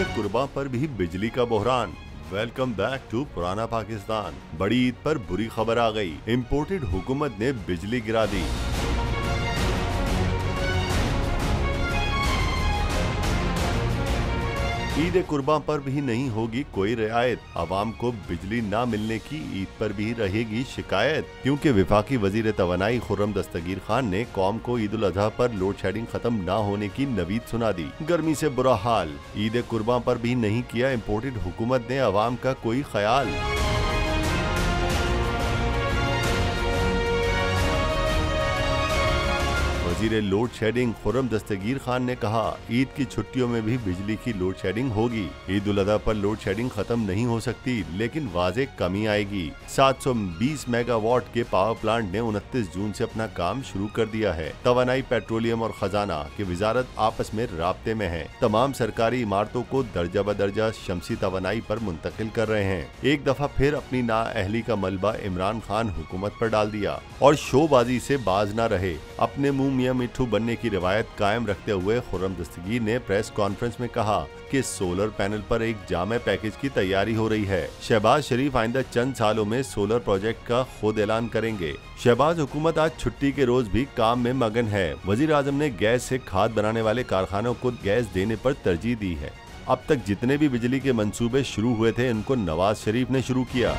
कुर्बान पर भी बिजली का बहरान। वेलकम बैक टू पुराना पाकिस्तान। बड़ी ईद पर बुरी खबर आ गई। इम्पोर्टेड हुकूमत ने बिजली गिरा दी। ईद कुर्बान पर भी नहीं होगी कोई रियायत। आवाम को बिजली ना मिलने की ईद पर भी रहेगी शिकायत, क्योंकि विफाकी वजीर तवानाई खुर्रम दस्तगीर खान ने कौम को ईद उल अजहा पर लोड शेडिंग खत्म ना होने की नवीद सुना दी। गर्मी से बुरा हाल। ईद कुर्बान पर भी नहीं किया इम्पोर्टेड हुकूमत ने आवाम का कोई ख्याल। वजीर लोड शेडिंग खुर्रम दस्तगीर खान ने कहा, ईद की छुट्टियों में भी बिजली की लोड शेडिंग होगी। ईद उल अजहा पर लोड शेडिंग खत्म नहीं हो सकती, लेकिन वाज़ेह कमी आएगी। 720 मेगावाट के पावर प्लांट ने 29 जून से अपना काम शुरू कर दिया है। तवानाई, पेट्रोलियम और खजाना की वजारत आपस में राब्ते में है। तमाम सरकारी इमारतों को दर्जा बदर्जा शमसी तवानाई पर मुंतकिल कर रहे हैं। एक दफा फिर अपनी नाअहली का मलबा इमरान खान हुकूमत पर डाल दिया और शोबाजी से बाज न रहे। अपने मुंह मियां मिट्ठू बनने की रिवायत कायम रखते हुए खुर्रम दस्तगीर ने प्रेस कॉन्फ्रेंस में कहा कि सोलर पैनल पर एक जामे पैकेज की तैयारी हो रही है। शहबाज शरीफ आइंदा चंद सालों में सोलर प्रोजेक्ट का खुद ऐलान करेंगे। शहबाज हुकूमत आज छुट्टी के रोज भी काम में मगन है। वजीर आजम ने गैस से खाद बनाने वाले कारखानों को गैस देने पर तरजीह दी है। अब तक जितने भी बिजली के मंसूबे शुरू हुए थे, इनको नवाज शरीफ ने शुरू किया।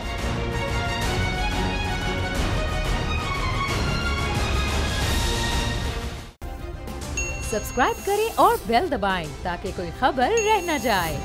सब्सक्राइब करें और बेल दबाएं ताकि कोई खबर रह न जाए।